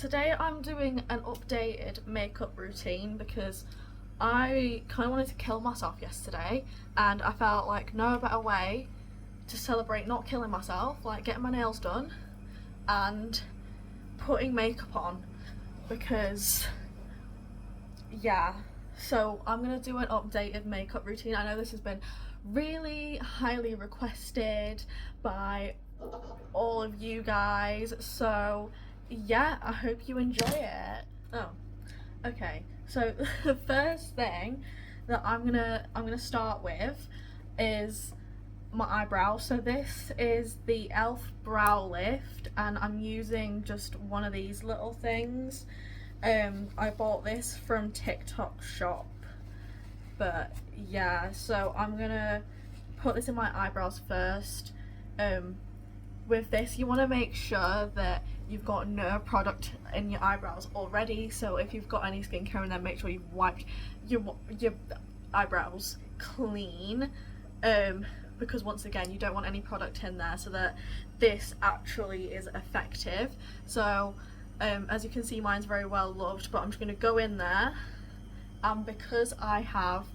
Today I'm doing an updated makeup routine because I kind of wanted to kill myself yesterday and I felt like no better way to celebrate not killing myself, like getting my nails done and putting makeup on because yeah. So I'm gonna do an updated makeup routine. I know this has been really highly requested by all of you guys, so yeah, I hope you enjoy it. Oh, okay. So the first thing that I'm gonna start with is my eyebrows. So this is the Elf Brow Lift, and I'm using just one of these little things. I bought this from TikTok Shop, but yeah. So I'm gonna put this in my eyebrows first. With this, you want to make sure that you've got no product in your eyebrows already. So if you've got any skincare in there, make sure you've wiped your eyebrows clean. Because once again, you don't want any product in there, so that this actually is effective. So as you can see, mine's very well loved, but I'm just going to go in there, and because I have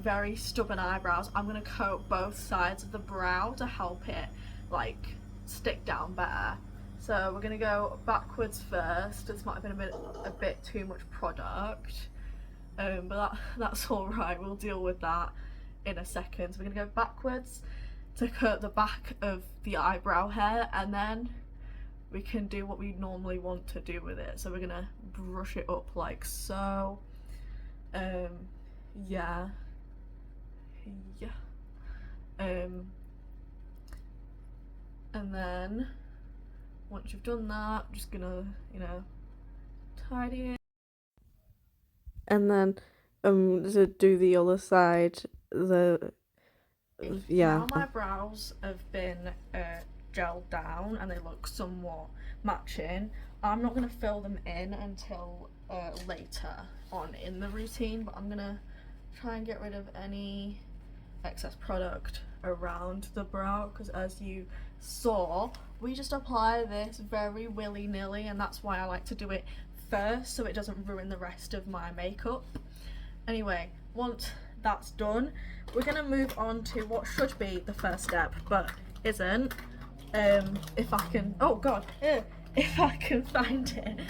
very stubborn eyebrows, I'm going to coat both sides of the brow to help it like stick down better. So we're gonna go backwards first. This might have been a bit too much product, but that's all right. We'll deal with that in a second. So we're gonna go backwards to cut the back of the eyebrow hair, and then we can do what we normally want to do with it. So we're gonna brush it up like so. Yeah. And then once you've done that, I'm just gonna, tidy it. And then to do the other side, Now my brows have been gelled down and they look somewhat matching. I'm not gonna fill them in until later on in the routine, but I'm gonna try and get rid of any excess product around the brow, because as you saw, we just apply this very willy-nilly, and that's why I like to do it first so it doesn't ruin the rest of my makeup. Anyway, once that's done, we're gonna move on to what should be the first step but isn't. If I can, oh god, if I can find it.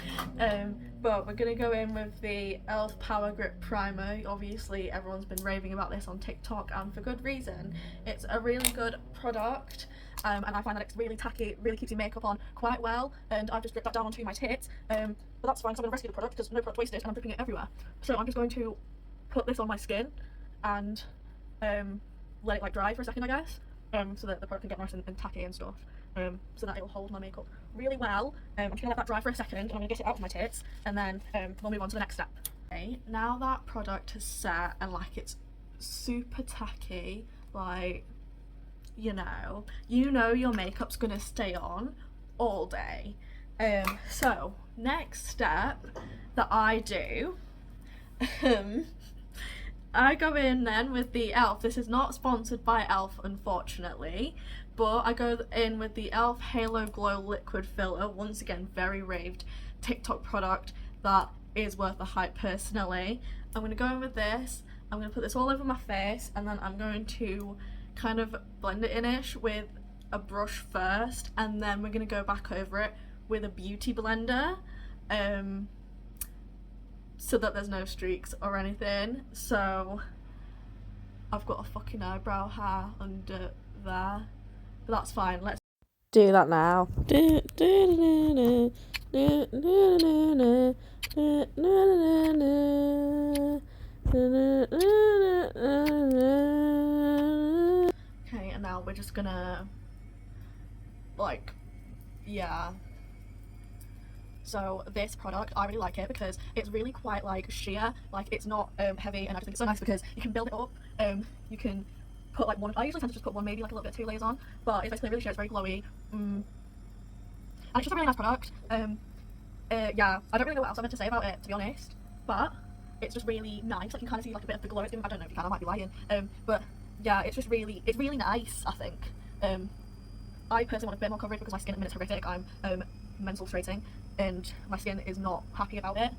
But we're gonna go in with the Elf Power Grip Primer. Obviously everyone's been raving about this on TikTok, and for good reason. It's a really good product, and I find that it's really tacky, really keeps your makeup on quite well, and I've just dripped that down onto my tits, but that's fine because I'm gonna rescue the product because no product wasted and I'm dripping it everywhere. So I'm just going to put this on my skin and let it like dry for a second, I guess, so that the product can get nice and tacky and stuff. So that it will hold my makeup really well. I'm just gonna let that dry for a second, and I'm gonna get it out of my tits, and then we'll move on to the next step. Okay, now that product has set and like it's super tacky, like you know your makeup's gonna stay on all day. So next step that I do, I go in then with the Elf. This is not sponsored by Elf, unfortunately, but I go in with the Elf Halo Glow Liquid Filler. Once again, very raved TikTok product that is worth the hype personally. I'm going to go in with this. I'm going to put this all over my face, and then I'm going to kind of blend it in-ish with a brush first, and then we're going to go back over it with a beauty blender. So that there's no streaks or anything. So I've got a fucking eyebrow hair under there, but that's fine. Let's do that now. Okay, and now we're just gonna yeah. So this product, I really like it because it's really quite like sheer, like it's not heavy, and I just think it's so nice because you can build it up. You can put like one, I usually tend to just put one, maybe like a little bit, 2 layers on, but it's basically really sheer, it's very glowy, and it's just a really nice product. Yeah, I don't really know what else I'm meant to say about it, to be honest, but it's just really nice. Like you can kind of see like a bit of the glow. I don't know if you can, I might be lying, but yeah, it's really nice, I think. I personally want a bit more coverage because my skin at the minute's horrific. I'm mental frustrating and my skin is not happy about it.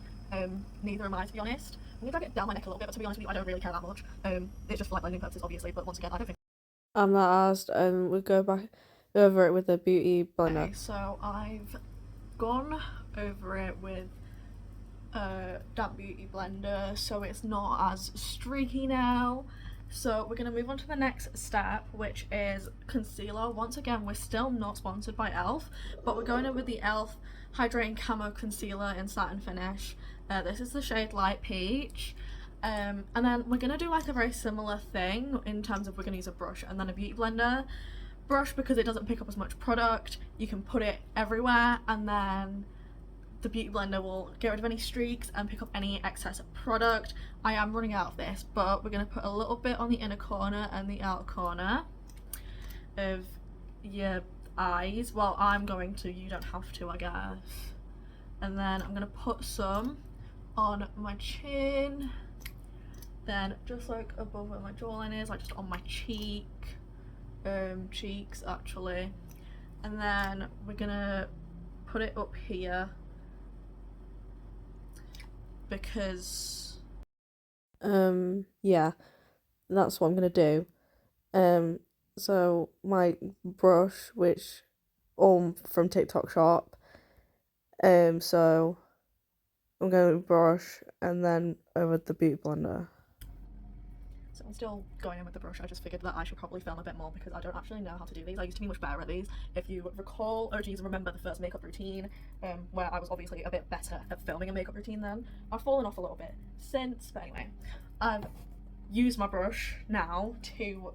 Neither am I, to be honest. I'm gonna drag it down my neck a little bit, but to be honest with you, I don't really care that much. It's just for like blending purposes, obviously, but once again, I don't think. I'm not asked, we'll go back over it with the beauty blender. Okay, so I've gone over it with damp beauty blender, so it's not as streaky now. So we're going to move on to the next step, which is concealer. Once again, we're still not sponsored by e.l.f., but we're going in with the e.l.f. Hydrating Camo Concealer in Satin Finish. This is the shade Light Peach. And then we're going to do like a very similar thing in terms of we're going to use a brush and then a beauty blender. Brush, because it doesn't pick up as much product, you can put it everywhere, and then the beauty blender will get rid of any streaks and pick up any excess product. I am running out of this, but we're going to put a little bit on the inner corner and the outer corner of your eyes. Well, I'm going to, you don't have to, I guess. And then I'm going to put some on my chin, then just like above where my jawline is, like just on my cheeks actually, and then we're gonna put it up here because yeah, that's what I'm gonna do. So my brush, which from TikTok Shop, so I'm going to brush and then over the beauty blender. So I'm still going in with the brush. I just figured that I should probably film a bit more because I don't actually know how to do these. I used to be much better at these. If you recall, or geez, remember the first makeup routine, where I was obviously a bit better at filming a makeup routine then. I've fallen off a little bit since, but anyway. I've used my brush now to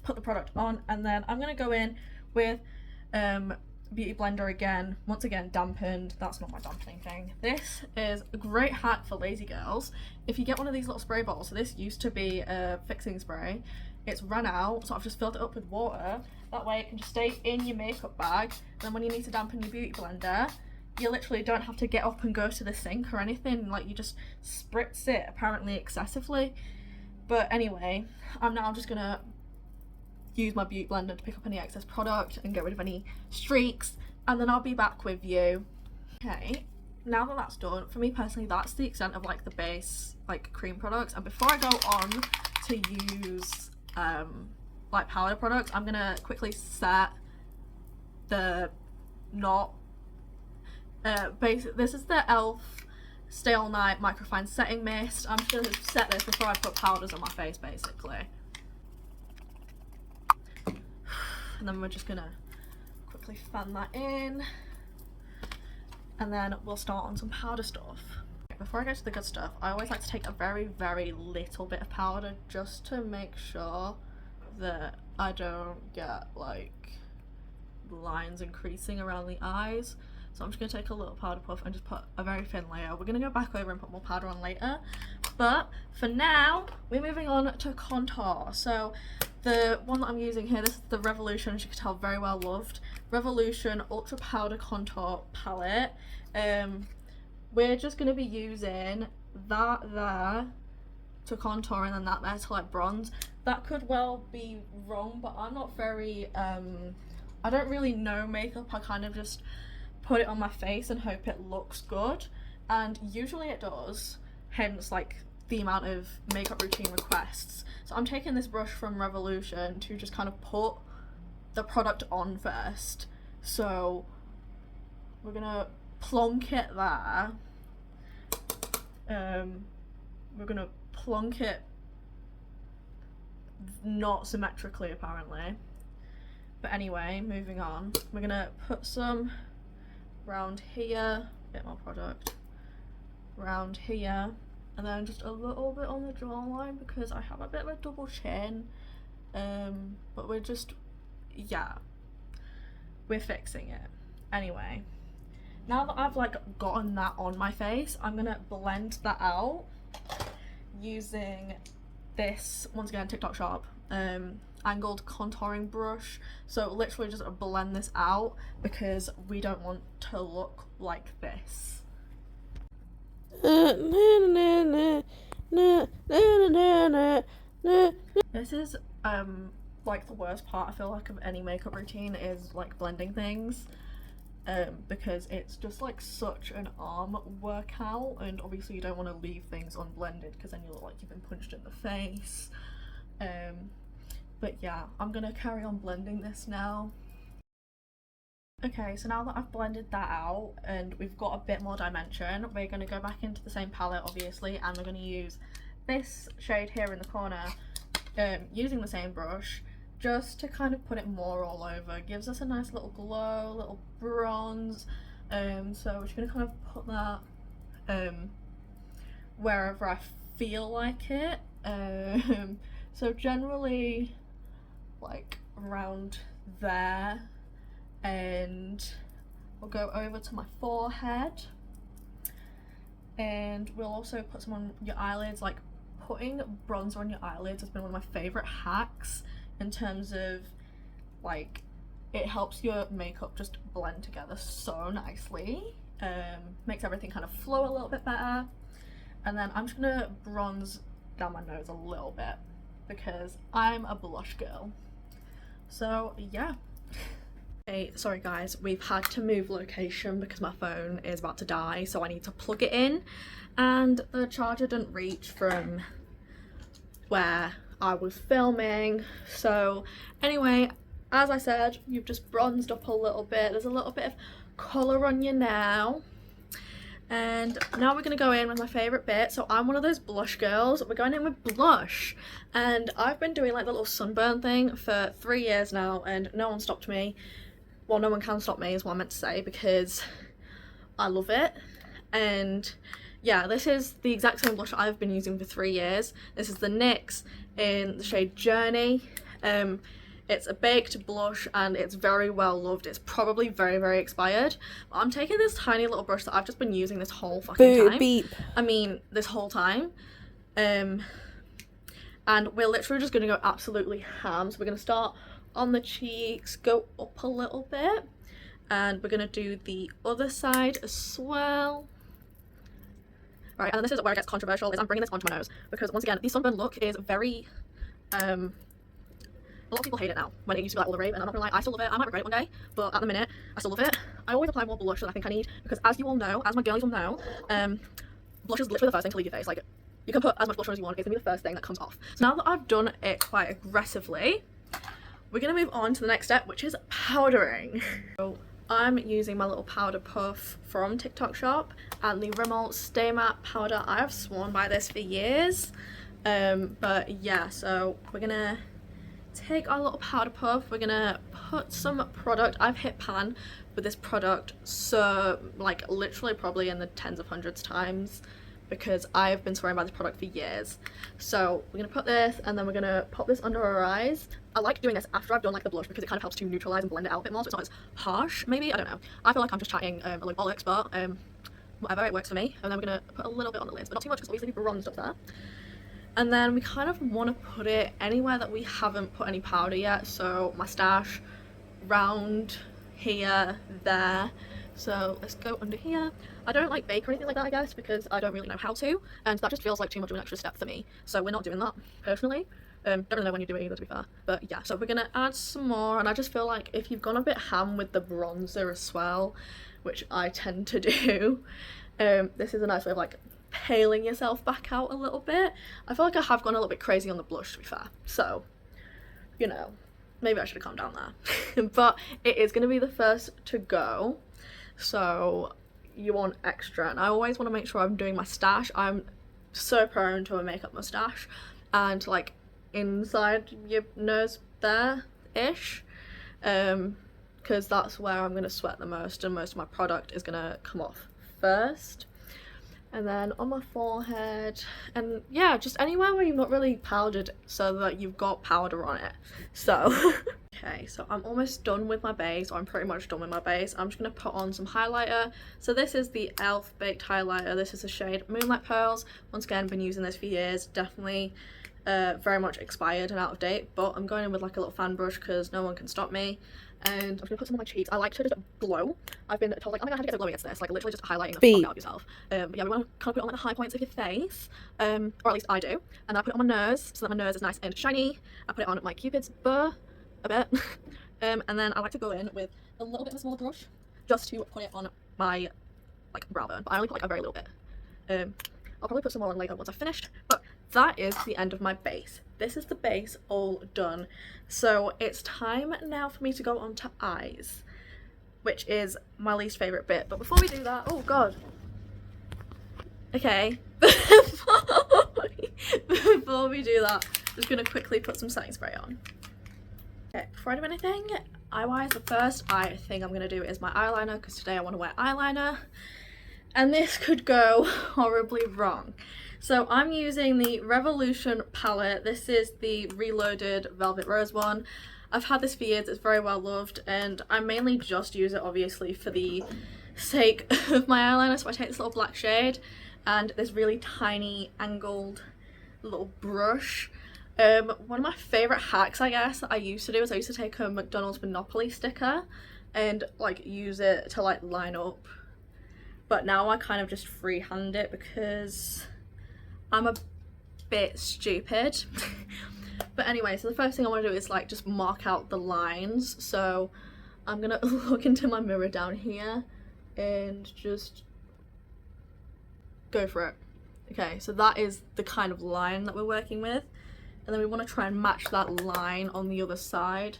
put the product on, and then I'm going to go in with beauty blender again, once again dampened. That's not my dampening thing. This is a great hack for lazy girls. If you get one of these little spray bottles, so this used to be a fixing spray, it's run out, so I've just filled it up with water. That way it can just stay in your makeup bag, and then when you need to dampen your beauty blender, you literally don't have to get up and go to the sink or anything. Like, you just spritz it, apparently excessively. But anyway, I'm now just gonna use my beauty blender to pick up any excess product and get rid of any streaks, and then I'll be back with you. Okay, now that that's done, for me personally, that's the extent of like the base like cream products. And before I go on to use like powder products, I'm gonna quickly set the this is the e.l.f. Stay All Night Microfine Setting Mist. I'm just gonna set this before I put powders on my face basically. And then we're just gonna quickly fan that in, and then we'll start on some powder stuff. Before I go to the good stuff, I always like to take a very little bit of powder just to make sure that I don't get like lines and creasing around the eyes. So I'm just going to take a little powder puff and just put a very thin layer. We're going to go back over and put more powder on later, but for now we're moving on to contour. So the one that I'm using here, this is the Revolution, as you can tell, very well loved Revolution Ultra Powder Contour Palette. We're just going to be using that there to contour, and then that there to like bronze. That could well be wrong, but I'm not very I don't really know makeup. I kind of just put it on my face and hope it looks good, and usually it does, hence like the amount of makeup routine requests. So I'm taking this brush from Revolution to just kind of put the product on first. So we're gonna plonk it there. We're gonna plonk it not symmetrically apparently, but anyway, moving on. We're gonna put some around here, a bit more product around here, and then just a little bit on the jawline because I have a bit of a double chin. But we're just, yeah, we're fixing it. Anyway, now that I've like gotten that on my face, I'm gonna blend that out using this, once again, TikTok Shop angled contouring brush. So literally just blend this out because we don't want to look like this. This is like the worst part, I feel like, of any makeup routine is like blending things. because it's just like such an arm workout, and obviously you don't want to leave things unblended because then you look like you've been punched in the face. But yeah, I'm gonna carry on blending this now. Okay, so now that I've blended that out and we've got a bit more dimension, we're going to go back into the same palette obviously, and we're going to use this shade here in the corner, using the same brush, just to kind of put it more all over. It gives us a nice little glow, little bronze, so we're just going to kind of put that wherever I feel like it. So generally like around there, and we'll go over to my forehead, and we'll also put some on your eyelids. Like, putting bronzer on your eyelids has been one of my favorite hacks in terms of like it helps your makeup just blend together so nicely, makes everything kind of flow a little bit better. And then I'm just gonna bronze down my nose a little bit because I'm a blush girl. So yeah. Hey, sorry guys, we've had to move location because my phone is about to die, so I need to plug it in, and the charger didn't reach from where I was filming. So anyway, as I said, you've just bronzed up a little bit. There's a little bit of colour on you now. And now we're going to go in with my favourite bit. So I'm one of those blush girls. We're going in with blush. And I've been doing like the little sunburn thing for 3 years now, and no one stopped me. Well, no one can stop me is what I meant to say, because I love it. And yeah, this is the exact same blush I've been using for 3 years. This is the NYX in the shade Journey. It's a baked blush and it's very well loved. It's probably very, very expired. But I'm taking this tiny little brush that I've just been using this whole fucking time. Beep. I mean, this whole time. And we're literally just going to go absolutely ham. So we're going to start on the cheeks, go up a little bit, and we're going to do the other side as well. Right, and this is where it gets controversial, is I'm bringing this onto my nose, because once again, the sunburn look is very, a lot of people hate it now, when it used to be like all the rave, and I'm not gonna lie, I still love it. I might regret it one day, but at the minute, I still love it. I always apply more blush than I think I need, because as you all know, as my girlies will know, blush is literally the first thing to leave your face. Like, you can put as much blush on as you want, it's gonna be the first thing that comes off. So now that I've done it quite aggressively, we're gonna move on to the next step, which is powdering. So I'm using my little powder puff from TikTok Shop and the Rimmel Stay Matte powder. I have sworn by this for years, but yeah, so we're gonna take our little powder puff, we're gonna put some product. I've hit pan with this product, so like literally probably in the tens of hundreds times, because I've been swearing by this product for years. So we're gonna put this, and then we're gonna pop this under our eyes. I like doing this after I've done like the blush, because it kind of helps to neutralize and blend it out a bit more, so it's not as harsh, maybe. I don't know, I feel like I'm just chatting a little bollocks, but whatever, it works for me. And then we're gonna put a little bit on the lids, but not too much, because obviously we bronzed up there. And then we kind of want to put it anywhere that we haven't put any powder yet, so my stash, round here, there. So let's go under here. I don't like bake or anything like that, I guess, because I don't really know how to, and that just feels like too much of an extra step for me, so we're not doing that personally. Don't really know when you do it either, to be fair, but yeah, so we're gonna add some more. And I just feel like if you've gone a bit ham with the bronzer as well, which I tend to do, this is a nice way of like paling yourself back out a little bit. I feel like I have gone a little bit crazy on the blush, to be fair, so you know, maybe I should have calmed down there. But it is going to be the first to go, so you want extra, and I always want to make sure I'm doing my stash. I'm so prone to a makeup mustache, and like inside your nose there ish, because that's where I'm going to sweat the most, and most of my product is going to come off first. And then on my forehead, and yeah, just anywhere where you've not really powdered, so that you've got powder on it. So okay, so I'm almost done with my base, or I'm pretty much done with my base. I'm just going to put on some highlighter. So this is the e.l.f. Baked Highlighter. This is the shade Moonlight Pearls. Once again, been using this for years. Definitely very much expired and out of date, but I'm going in with like a little fan brush because no one can stop me. And I'm just gonna put some on my cheeks. I like to just glow. I've been told like, oh my god, how do you get so glowy against this? Like literally just highlighting the fuck out of yourself. But yeah, we want to kind of put it on like the high points of your face, or at least I do. And I put it on my nose so that my nose is nice and shiny. I put it on my Cupid's bow a bit, and then I like to go in with a little bit of a smaller brush, just to put it on my like brow bone, but I only put like a very little bit. I'll probably put some more on later once I've finished, but that is the end of my base. This is the base all done. So it's time now for me to go on to eyes, which is my least favourite bit. But before we do that, oh god. Okay, before we do that, I'm just going to quickly put some setting spray on. Okay, before I do anything, eye-wise, the first eye thing I'm going to do is my eyeliner, because today I want to wear eyeliner. And this could go horribly wrong. So I'm using the Revolution palette. This is the Reloaded Velvet Rose one. I've had this for years, it's very well loved, and I mainly just use it obviously for the sake of my eyeliner. So I take this little black shade and this really tiny angled little brush. One of my favourite hacks, I guess, that I used to do is I used to take a McDonald's Monopoly sticker and like use it to like line up. But now I kind of just freehand it because I'm a bit stupid. But anyway, so the first thing I want to do is like just mark out the lines. So I'm gonna look into my mirror down here and just go for it. Okay, so that is the kind of line that we're working with. And then we want to try and match that line on the other side.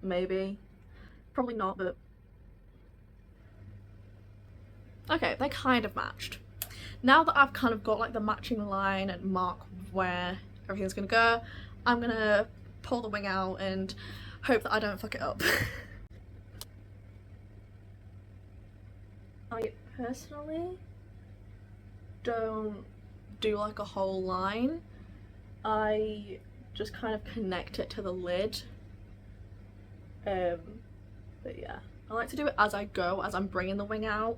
Maybe. Probably not, but okay, they kind of matched. Now that I've kind of got like the matching line and mark where everything's gonna go, I'm gonna pull the wing out and hope that I don't fuck it up. I personally don't do like a whole line. I just kind of connect it to the lid. But yeah, I like to do it as I go, as I'm bringing the wing out,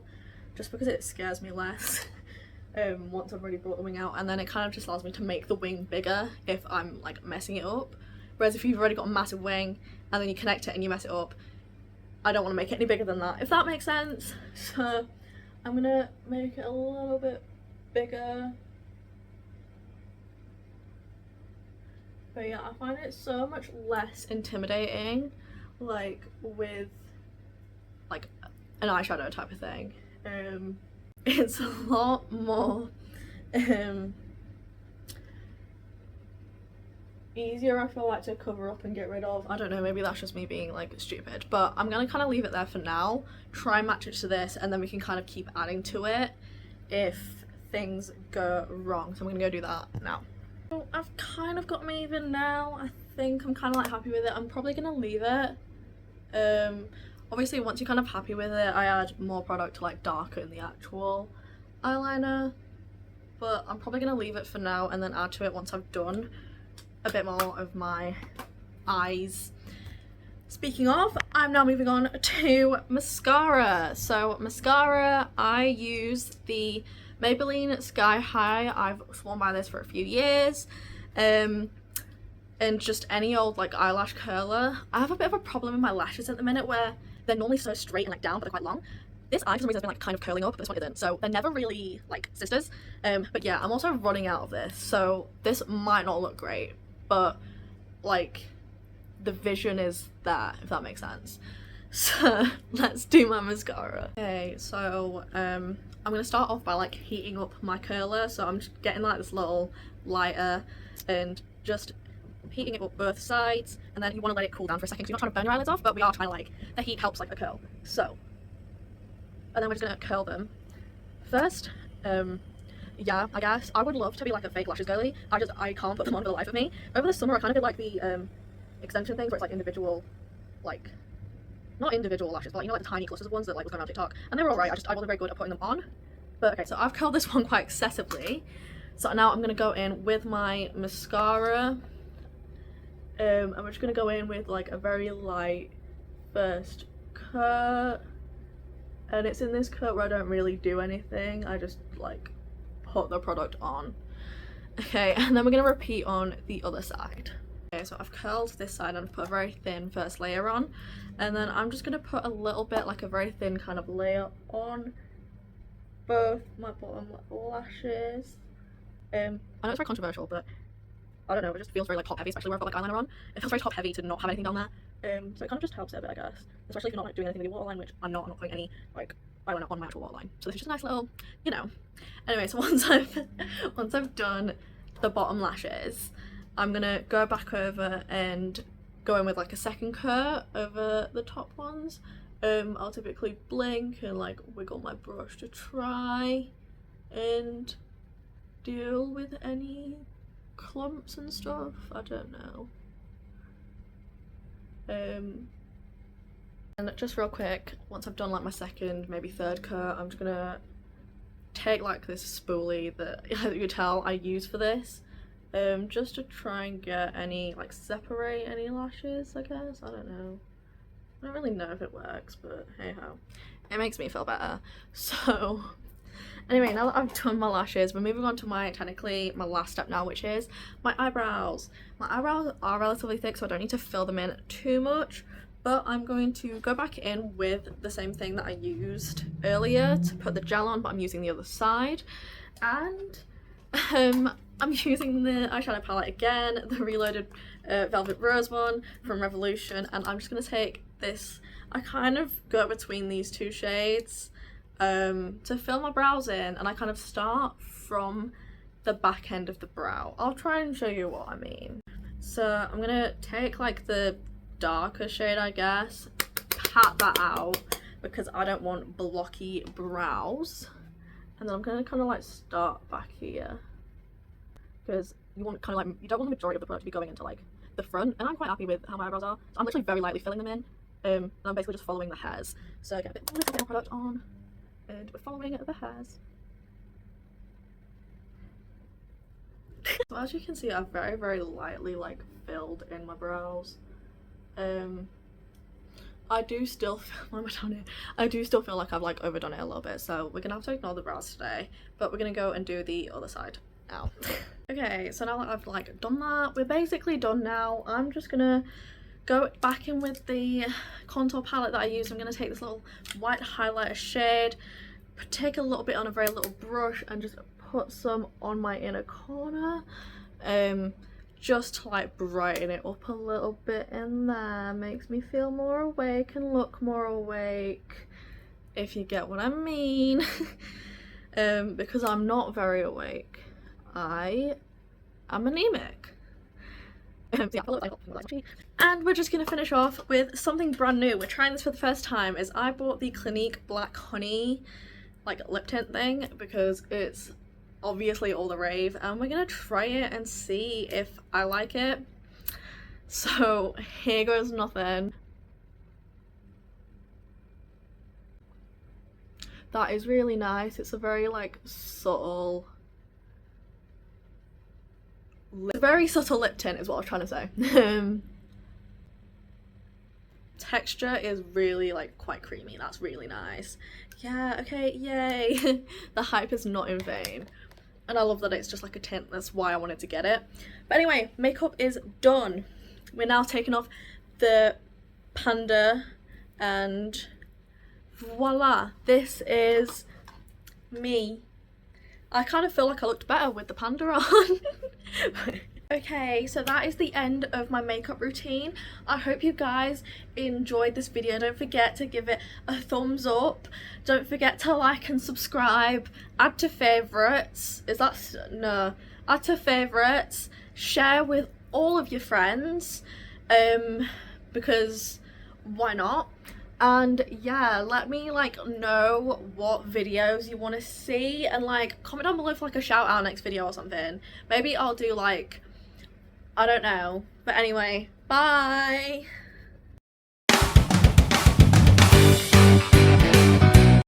just because it scares me less once I've already brought the wing out, and then it kind of just allows me to make the wing bigger if I'm like messing it up. Whereas if you've already got a massive wing and then you connect it and you mess it up, I don't want to make it any bigger than that, if that makes sense. So I'm gonna make it a little bit bigger. But yeah, I find it so much less intimidating, like with like an eyeshadow type of thing. It's a lot more easier, I feel like, to cover up and get rid of. I don't know, maybe that's just me being like stupid, but I'm gonna kind of leave it there for now, try and match it to this, and then we can kind of keep adding to it if things go wrong. So I'm gonna go do that now. So I've kind of got me even now. I think I'm kind of like happy with it. I'm probably gonna leave it. Obviously once you're kind of happy with it, I add more product to like darken the actual eyeliner, but I'm probably gonna leave it for now and then add to it once I've done a bit more of my eyes. Speaking of, I'm now moving on to mascara. So mascara, I use the Maybelline Sky High. I've sworn by this for a few years. And just any old like eyelash curler. I have a bit of a problem with my lashes at the minute where they're normally so straight and like down, but they're quite long. This eye for some reason has been like kind of curling up, but this one isn't, so they're never really like sisters. But yeah, I'm also running out of this, so this might not look great, but like the vision is there, if that makes sense. So let's do my mascara. Okay, so I'm gonna start off by like heating up my curler. So I'm just getting like this little lighter and just heating it up both sides, and then you want to let it cool down for a second because you're not trying to burn your eyelids off, but we are trying to like, the heat helps like a curl. So, and then we're just gonna curl them first. Yeah, I guess I would love to be like a fake lashes girly. I can't put them on for the life of me. Over the summer I kind of did like the extension things where it's like individual, like not individual lashes, but like, you know, like the tiny clusters of ones that like was going on TikTok, and they were alright. I wasn't very good at putting them on. But okay, so I've curled this one quite excessively. So now I'm gonna go in with my mascara. I'm just gonna go in with like a very light first cut, and it's in this cut where I don't really do anything. I just like put the product on. Okay, and then we're gonna repeat on the other side. Okay, so I've curled this side and I've put a very thin first layer on, and then I'm just gonna put a little bit, like a very thin kind of layer on both my bottom lashes. I know it's very controversial, but I don't know, it just feels very like top heavy, especially where I've got like eyeliner on. It feels very top heavy to not have anything down there. So it kind of just helps it a bit, I guess, especially if you're not like doing anything with your waterline, which I'm not putting any like eyeliner on my actual waterline. So this is just a nice little, you know. Anyway, so once I've done the bottom lashes, I'm gonna go back over and go in with like a second coat over the top ones. I'll typically blink and like wiggle my brush to try and deal with any clumps and stuff. I don't know. And just real quick, once I've done like my second, maybe third coat, I'm just gonna take like this spoolie that you can tell I use for this, just to try and get any, like, separate any lashes, I guess. I don't know. I don't really know if it works, but hey ho. It makes me feel better. So anyway, now that I've done my lashes, we're moving on to technically my last step now, which is my eyebrows. My eyebrows are relatively thick, so I don't need to fill them in too much, but I'm going to go back in with the same thing that I used earlier to put the gel on, but I'm using the other side. And I'm using the eyeshadow palette again, the Reloaded Velvet Rose one from Revolution, and I'm just going to take this, I kind of go between these two shades to fill my brows in, and I kind of start from the back end of the brow. I'll try and show you what I mean. So I'm going to take like the darker shade, I guess, pat that out because I don't want blocky brows, and then I'm going to kind of like start back here because you want kind of like, you don't want the majority of the product to be going into like the front, and I'm quite happy with how my eyebrows are, so I'm literally very lightly filling them in, and I'm basically just following the hairs. So I get a bit more product on and we're following the hairs. So as you can see, I've very lightly like filled in my brows. I do still feel, I do still feel like I've like overdone it a little bit, so we're gonna have to ignore the brows today, but we're gonna go and do the other side now. Okay, so now that I've like done that, we're basically done now. I'm just gonna go back in with the contour palette that I used. I'm gonna take this little white highlighter shade, take a little bit on a very little brush and just put some on my inner corner, just to like brighten it up a little bit in there. Makes me feel more awake and look more awake, if you get what I mean. Because I'm not very awake. I am anemic. And we're just gonna finish off with something brand new. We're trying this for the first time. Is I bought the Clinique Black Honey like lip tint thing because it's obviously all the rave, and we're gonna try it and see if I like it. So here goes nothing. That is really nice. It's a very like subtle, very subtle lip tint is what I was trying to say. Texture is really like quite creamy. That's really nice. Yeah, okay, yay. The hype is not in vain. And I love that it's just like a tint. That's why I wanted to get it. But anyway, makeup is done. We're now taking off the panda and voila, this is me. I kind of feel like I looked better with the panda on. Okay, so that is the end of my makeup routine. I hope you guys enjoyed this video. Don't forget to give it a thumbs up. Don't forget to like and subscribe. Add to favorites. No. Add to favorites. Share with all of your friends. Because why not? And yeah, let me like know what videos you want to see, and like comment down below for like a shout out next video or something. Maybe I'll do like, I don't know. But anyway, bye!